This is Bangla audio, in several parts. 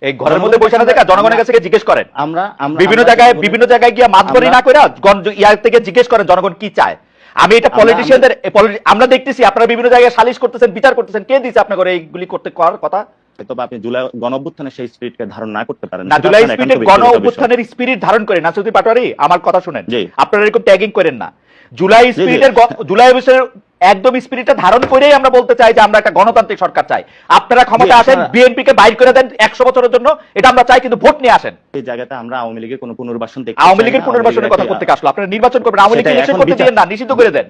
এই ঘরের মধ্যে বসে না থেকে জনগণের কাছে গিয়ে জিজ্ঞেস করেন। আমরা বিভিন্ন জায়গায় গিয়ে মাতবরি না করে ইয়ার থেকে জিজ্ঞেস করেন জনগণ কি চায়। আমি এটা পলিটিশিয়ানদের আমরা দেখতেছি আপনারা বিভিন্ন জায়গায় সালিশ করতেছেন, বিচার করতেছেন, কে দিয়েছে আপনাকে এইগুলি করতে করার কথা? তবে আপনি জুলাই গণ অভ্যুত্থানের সেই স্পিরিটকে ধারণ না করতে পারেন না, জুলাই স্পিরিট গণ অভ্যুত্থানের স্পিরিট ধারণ করে নাসিরুদ্দিন পাটোয়ারি আমার কথা শুনেন, আপনারা এরকম ট্যাগিং করেন না। জুলাই স্পিরিটের জুলাই অভ্যুত্থানের একদম স্পিরিটটা ধারণ করেই আমরা বলতে চাই যে আমরা একটা গণতান্ত্রিক সরকার চাই। আপনারা ক্ষমতা আসেন, বিএনপি কে বাইর করে দেন 100 বছরের জন্য, এটা আমরা চাই, কিন্তু ভোট নিয়ে আসেন। এই জায়গাতে আমরা আওয়ামী লীগের কোনো পুনর্বাসন দেখতে, আওয়ামী লীগের পুনর্বাসনের কথা করতে আসলো, আপনারা নির্বাচন করবেন, আওয়ামী লীগকে ইলেকশন করতে দিবেন না, নিষিদ্ধ করে দেন।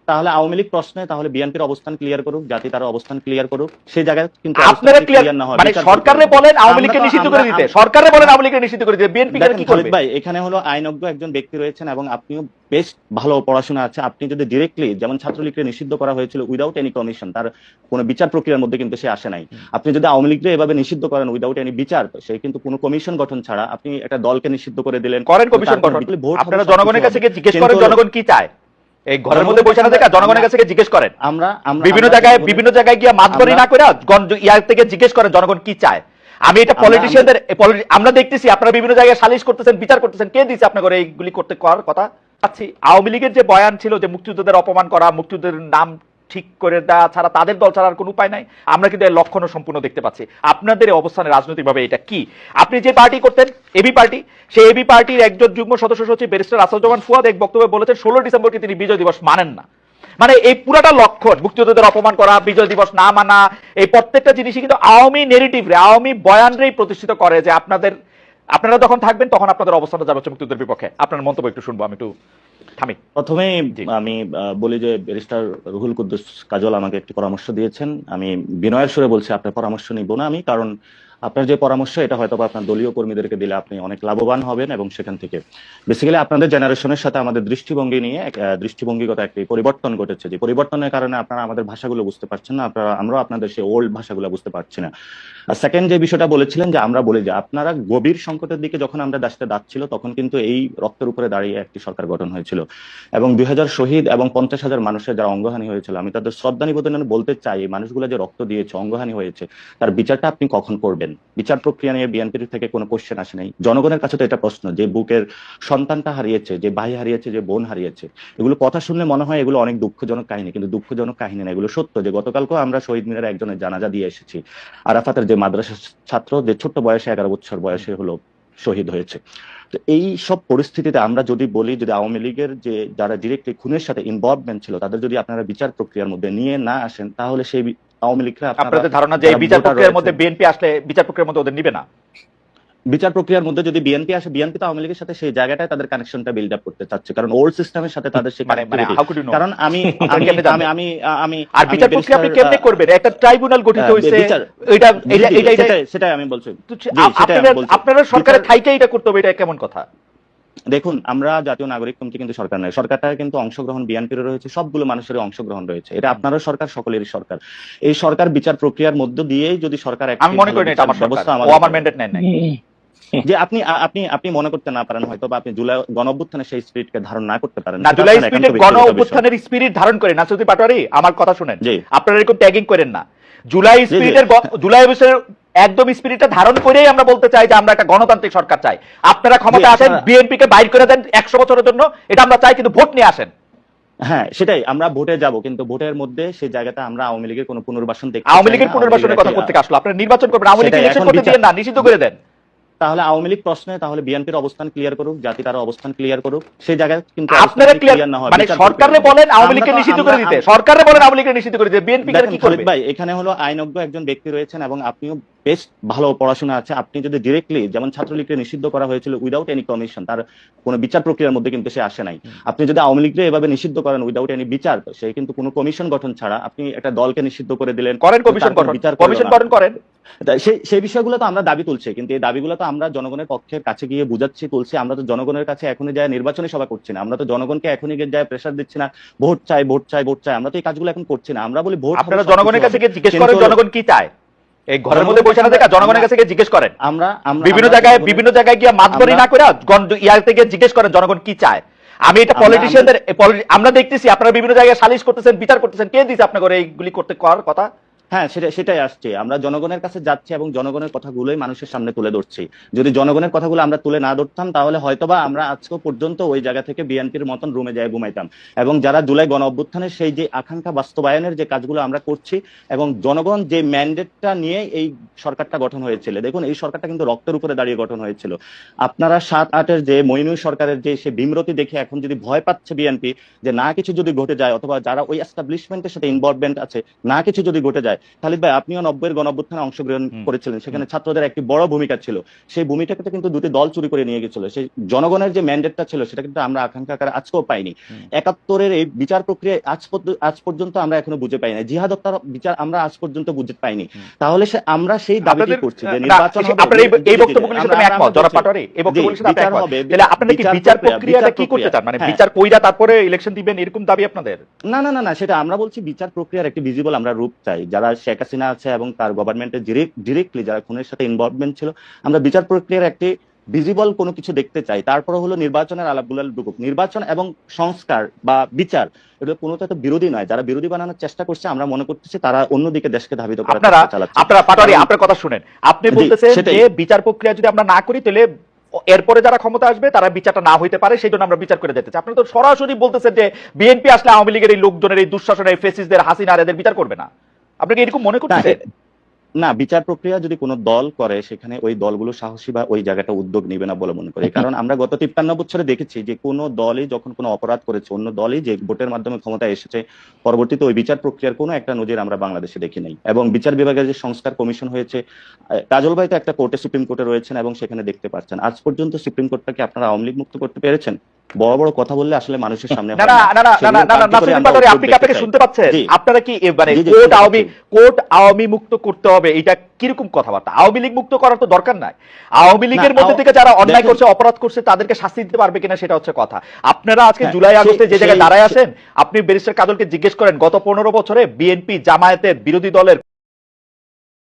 তাহলে আওয়ামী লীগ প্রশ্নে তাহলে বিএনপির অবস্থান ক্লিয়ার করুক, জাতি তার অবস্থান ক্লিয়ার করুক, সেই জায়গায় কিন্তু আপনারা ক্লিয়ার না হয়, মানে সরকারে বলেন আওয়ামী লীগকে নিষিদ্ধ করে দিতে, সরকারে বলেন আওয়ামী লীগকে নিষিদ্ধ করে দিতে, বিএনপি কি করবে? ভাই এখানে হলো আইনজ্ঞ একজন ব্যক্তি রয়েছেন এবং আপনিও বেশ ভালো পড়াশোনা আছে, আপনি যদি ডিরেক্টলি যেমন ছাত্রলীগকে নিষিদ্ধ করা হয়েছিল উইদাউট এনি কমিশন, তার কোনো বিচার প্রক্রিয়ার মধ্যে কিন্তু সে আসে নাই, আপনি যদি আওয়ামী লীগকে এভাবে নিষিদ্ধ করেন উইদাউট এনি বিচার, সে কিন্তু কোনো কমিশন গঠন ছাড়া আপনি একটা দলকে নিষিদ্ধ করে দিলেন, করেন কমিশন গঠন, আপনারা জনগণের কাছে গিয়ে জিজ্ঞেস করেন জনগণ কি চায়। এই ঘরের মধ্যে বসে না থেকে জনগণের কাছে জিজ্ঞেস করেন। আমরা বিভিন্ন জায়গায় গিয়ে মাতবরি না করে ইয়ার থেকে জিজ্ঞেস করেন জনগণ কি চায়। আমি এটা পলিটিশিয়ানদের আমরা দেখতেছি আপনারা বিভিন্ন জায়গায় সালিশ করতেছেন, বিচার করতেছেন, কে দিয়েছে আপনাকে এইগুলি করতে করার কথা? আওয়ামী লীগের যে বয়ান ছিল যে মুক্তিযোদ্ধাদের অপমান করা, মুক্তিযোদ্ধাদের নাম ঠিক করে দেওয়া ছাড়া তাদের দল ছাড়ার কোনো উপায় নাই, আমরা কিন্তু এর লক্ষণ সম্পূর্ণ দেখতে পাচ্ছি। আপনাদের এই অবস্থানে রাজনৈতিকভাবে এটা কি? আপনি যে পার্টি করতেন এবি পার্টি, সেই এবি পার্টির একজন যুগ্ম সদস্য সচিব ব্যারিস্টার আসাদুজ্জামান ফুয়াদ এক বক্তব্যে বলেছেন 16 ডিসেম্বরকে তিনি বিজয় দিবস মানেন না। মানে এই পুরাটা লক্ষণ, মুক্তিযোদ্ধাদের অপমান করা, বিজয় দিবস না মানা, এই প্রত্যেকটা জিনিসই কিন্তু আওয়ামী নেগেটিভ রে, আওয়ামী বয়ানরেই প্রতিষ্ঠিত করে যে আপনারা যখন থাকবেন তখন আপনাদের অবস্থানটা যাবে মুক্তিযুদ্ধের বিপক্ষে। আপনার মন্তব্য একটু শুনবো, আমি একটু থামি। প্রথমে আমি বলি যে ব্যারিস্টার রুহুল কুদ্দুস কাজল আমাকে একটি পরামর্শ দিয়েছেন, আমি বিনয়ের সুরে বলছি আপনার পরামর্শ নিব না আমি, কারণ আপনার যে পরামর্শ এটা হয়তো আপনার দলীয় কর্মীদেরকে দিলে আপনি অনেক লাভবান হবেন এবং সেখান থেকে বেসিক্যালি আপনাদের জেনারেশনের সাথে আমাদের দৃষ্টিভঙ্গি নিয়ে দৃষ্টিভঙ্গিগত একটি পরিবর্তন ঘটেছে, যে পরিবর্তনের কারণে আপনারা আমাদের ভাষাগুলো বুঝতে পারছেন না, আমরাও আপনাদের সেই ওল্ড ভাষাগুলো বুঝতে পারছি না। আর সেকেন্ড যে বিষয়টা বলেছিলেন যে আমরা বলি যে আপনারা গভীর সংকটের দিকে যখন আমরা দেশটা যাচ্ছিল তখন কিন্তু এই রক্তের উপরে দাঁড়িয়ে একটি সরকার গঠন হয়েছিল এবং 2000 শহীদ এবং 50,000 মানুষের যারা অঙ্গহানি হয়েছিল, আমি তাদের শ্রদ্ধা নিবেদন বলতে চাই এই মানুষগুলো যে রক্ত দিয়েছে, অঙ্গহানি হয়েছে, তার বিচারটা আপনি কখন করবেন? বিচার প্রক্রিয়া নিয়ে বিএনপির থেকে কোনো কোশ্চেন আসে নাই, জনগণের কাছে তো এটা প্রশ্ন, যে বুকের সন্তানটা হারিয়েছে, যে ভাই হারিয়েছে, যে বোন হারিয়েছে, এগুলো কথা শুনলে মনে হয় এগুলো অনেক দুঃখজনক কাহিনী, কিন্তু দুঃখজনক কাহিনী না, এগুলো সত্য। যে গতকালকেও আমরা শহীদ মিনারে একজনের জানাজা দিয়ে এসেছি, আরাফাতের যে মাদ্রাসা ছাত্র, যে ছোট্ট বয়সে 11 বছর বয়সে হলো শহীদ হয়েছে। তো এই সব পরিস্থিতিতে আমরা যদি বলি যদি আওয়ামী লীগের যে যারা ডিরেক্টলি খুনের সাথে ইনভলভমেন্ট ছিল তাদের যদি আপনারা বিচার প্রক্রিয়ার মধ্যে নিয়ে না আসেন, তাহলে সেই আওয়ামী লীগরা, আপনাদের ধারণা যে বিচার প্রক্রিয়ার মধ্যে বিএনপি আসলে বিচার প্রক্রিয়ার মধ্যে ওদের নিবে না? বিচার প্রক্রিয়ার মধ্যে যদি বিএনপি আসে, বিএনপি তো আওয়ামী লীগের সাথে সেই জায়গাটায় তাদের কানেকশনটা বিল্ড আপ করতে চাচ্ছে, কারণ ওল্ড সিস্টেমের সাথে তাদের সেই কারণ আমি আর বিচার প্রক্রিয়া আপনি কেমনে করবেন? একটা ট্রাইব্যুনাল গঠিত হইছে, সেটাই আমি বলছি, আপনারা সরকারের থাইকে এটা করতে হবে, এটা কেমন কথা? দেখুন, আমরা জাতীয় নাগরিক কমিটি কিন্তু সরকার নয়, সরকারটা কিন্তু অংশগ্রহণ বিএনপির রয়েছে, সবগুলো মানুষের অংশগ্রহণ রয়েছে, এটা আপনারও সরকার, সকলেরই সরকার। এই সরকার বিচার প্রক্রিয়ার মধ্যে দিয়েই যদি সরকার, আমি মনে করি এটা আমার ব্যবস্থা, আমার ম্যান্ডেট নেন নাই যে আপনি মনে করতে না পারেন হয়তো, বা আপনি জুলাই গণ অভ্যুত্থানের সেই স্পিরিটকে ধারণ না করতে পারেন না। জুলাই স্পিরিট গণ অভ্যুত্থানের স্পিরিট ধারণ করে নাসিরুদ্দিন পাটোয়ারি আমার কথা শুনেন, আপনারা এরকম ট্যাগিং করেন না। জুলাই স্পিরিটের জুলাই অভ্যুত্থানের একদম স্পিরিটটা ধারণ করেই আমরা বলতে চাই যে আমরা একটা গণতান্ত্রিক সরকার চাই। আপনারা ক্ষমতা আসেন, বিএনপি কে বাইর করে দেন 100 বছরের জন্য, এটা আমরা চাই, কিন্তু ভোট নিয়ে আসেন। হ্যাঁ সেটাই, আমরা ভোটে যাব, কিন্তু ভোটের মধ্যে সেই জায়গাতে আমরা আওয়ামী লীগের কোনো পুনর্বাসন দেখতে, আওয়ামী লীগের পুনর্বাসনের কথা করতে আসলো, আপনারা নির্বাচন করবেন, আওয়ামী লীগকে ইলেকশন করতে দিবেন না, নিষিদ্ধ করে দেন। তাহলে আওয়ামী লীগ প্রশ্নে তাহলে বিএনপির অবস্থান ক্লিয়ার করুক, জাতি তার অবস্থান ক্লিয়ার করুক, সেই জায়গায় কিন্তু আপনারা ক্লিয়ার না হয়, মানে সরকারে বলেন আওয়ামী লীগকে নিষিদ্ধ করে দিতে, সরকারে বলেন আওয়ামী লীগকে নিষিদ্ধ করে দিতে, বিএনপি কি করবে? ভাই এখানে হলো আইনজ্ঞ একজন ব্যক্তি রয়েছেন এবং আপনিও বেশ ভালো পড়াশোনা আছে, আপনি যদি ডিরেক্টলি যেমন ছাত্রলীগকে নিষিদ্ধ করা হয়েছিল উইদাউট এনি কমিশন, তার কোনো বিচার প্রক্রিয়ার মধ্যে কিন্তু সে আসে নাই, আপনি যদি আওয়ামী লীগকে এভাবে নিষিদ্ধ করেন উইদাউট এনি বিচার, সে কিন্তু কোনো কমিশন গঠন ছাড়া আপনি একটা দলকে নিষিদ্ধ করে দিলেন, করেন কমিশন গঠন, কমিশন গঠন করেন, সেই বিষয়গুলো তো আমরা দাবি তুলছি, কিন্তু এই দাবিগুলো তো আমরা জনগণের পক্ষের কাছে গিয়ে বুঝাচ্ছি, তুলছি, আমরা তো জনগণের কাছে এখনই যায় নির্বাচনী সভা করছি না, আমরা তো জনগণকে এখনই গিয়ে যায় প্রেসার দিচ্ছি না, ভোট চাই ভোট চাই ভোট চাই, আমরা তো এই কাজগুলো এখন করছি না, আমরা বলি ভোট। আপনারা জনগণের কাছে গিয়ে জিজ্ঞেস করেন জনগণ কি চায়, এই ঘরের মধ্যে বসে না থেকে জনগণের কাছে গিয়ে জিজ্ঞেস করেন, আমরা বিভিন্ন জায়গায় গিয়ে মাতবরি না করে ইয়ার থেকে জিজ্ঞেস করেন জনগণ কি চায়। আমি এটা পলিটিশিয়ানদের আমরা দেখতেছি আপনারা বিভিন্ন জায়গায় সালিশ করতেছেন, বিচার করতেছেন, কে দিয়েছে আপনাকে এইগুলি করতে করার কথা? হ্যাঁ, সেটাই আসছে। আমরা জনগণের কাছে যাচ্ছি এবং জনগণের কথাগুলোই মানুষের সামনে তুলে ধরছি। যদি জনগণের কথাগুলো আমরা তুলে না ধরতাম তাহলে হয়তোবা আমরা আজকে পর্যন্ত ওই জায়গা থেকে বিএনপির মতন রুমে যায় ঘুমাইতাম। এবং যারা জুলাই গণ অভ্যুত্থানের সেই যে আকাঙ্ক্ষা বাস্তবায়নের যে কাজগুলো আমরা করছি এবং জনগণ যে ম্যান্ডেটটা নিয়ে এই সরকারটা গঠন হয়েছিল, দেখুন এই সরকারটা কিন্তু রক্তের উপরে দাঁড়িয়ে গঠন হয়েছিল। আপনারা 7-8-এর যে মইনুল সরকারের যে সে বিমরতি দেখে এখন যদি ভয় পাচ্ছে বিএনপি যে না কিছু যদি ঘটে যায়, অথবা যারা ওই এস্টাবলিশমেন্টের সাথে ইনভলভমেন্ট আছে না কিছু যদি ঘটে যায়, খালিদ ভাই আপনিও 90-এর গণঅভ্যুত্থানে অংশগ্রহণ করেছিলেন, সেখানে ছাত্রদের একটি বড় ভূমিকা ছিল। সেই ভূমিকাটা কিন্তু দুটি দল চুরি করে নিয়ে গেছিল। সেই জনগণের যে ম্যান্ডেটটা ছিল সেটা কিন্তু আমরা আকাঙ্ক্ষা আকারে আজকেও পাইনি। 71-এর এই বিচার প্রক্রিয়া আজ পর্যন্ত আমরা এখনো বুঝে পাই না। জিহাদ হত্যার বিচার আমরা আজ পর্যন্ত বুঝে পাইনি। তাহলে আমরা সেই দাবিটি করছি যে নির্বাচন হবে। আপনার এই বক্তব্যগুলোর সাথে আমি একমত জনাব পাটোয়ারি, এই বক্তব্যগুলোর সাথে আপনি একমত। তাহলে আপনারা কি বিচার প্রক্রিয়াটা কি করতে চান, মানে বিচার কইরা তারপরে ইলেকশন দিবেন এরকম দাবি আপনাদের? না না না না, সেটা আমরা বলছি বিচার প্রক্রিয়ার একটি ভিজিবল আমরা রূপ চাই। যারা শেখ হাসিনা আছে এবং তার গভর্নমেন্টের ডিরেক্টলি যারা খুনের সাথে ইনভলভমেন্ট ছিল, আমরা বিচার প্রক্রিয়ার একটি ভিজিবল কোনো কিছু দেখতে চাই। তারপরে হলো নির্বাচনের আলাপগুলো ঢুকুক। নির্বাচন এবং সংস্কার বা বিচার এগুলো কোনো তো বিরোধী নয়। যারা বিরোধী বানানোর চেষ্টা করছে আমরা মনে করতেছি তারা অন্যদিকে দেশকে ধাবিত করার চেষ্টা চালাচ্ছে। আপনারা পাটোয়ারি আপনার কথা শুনেন, আপনি বলতেছেন যে বিচার প্রক্রিয়া যদি আমরা না করি তাহলে এরপরে যারা ক্ষমতা আসবে তারা বিচারটা না হইতে পারে, সেই জন্য আমরা বিচার করে দিতে চাই। আপনি তো সরাসরি বলতেছেন যে বিএনপি আসলে আওয়ামী লীগের এই লোকজনের এই দুঃশাসনের ফেসিসদের হাসিনা এদের বিচার করবে না। আপনি কি এরকম মনে করতেছেন? না, বিচার প্রক্রিয়া যদি কোনো দল করে সেখানে ওই দলগুলো সাহসী বা ওই জায়গাটা উদ্যোগ নেবে না বলে মনে করি। কারণ আমরা গত 53 বছরে দেখেছি যে কোনো দলই যখন কোনো অপরাধ করেছে, অন্য দলই যে ভোটের মাধ্যমে ক্ষমতায় এসেছে, পরবর্তীতে ওই বিচার প্রক্রিয়ার কোনো একটা নজির আমরা বাংলাদেশে দেখি নাই। এবং বিচার বিভাগের যে সংস্কার কমিশন হয়েছে, কাজল ভাই তো একটা কোর্টে, সুপ্রিম কোর্টে রয়েছেন এবং সেখানে দেখতে পাচ্ছেন আজ পর্যন্ত সুপ্রিম কোর্টটাকে আপনারা আওয়ামী লীগ মুক্ত করতে পেরেছেন? বড় বড় কথা বললে আসলে মানুষের সামনে আপনাকে শুনতে পাচ্ছেন? আপনারা কি মানে কোর্ট আওয়ামী মুক্ত করতে হবে, এটা কিরকম কথাবার্তা? আওয়ামী লীগ মুক্ত করার তো দরকার নাই। আওয়ামী লীগের মধ্যে থেকে যারা অন্যায় করছে, অপরাধ করছে, তাদেরকে শাস্তি দিতে পারবে কিনা সেটা হচ্ছে কথা। আপনারা আজকে জুলাই আগস্টে যে জায়গায় দাঁড়ায় আছেন, আপনি ব্যারিস্টার কাজলকে জিজ্ঞেস করেন গত 15 বছরে বিএনপি জামায়াতের বিরোধী দলের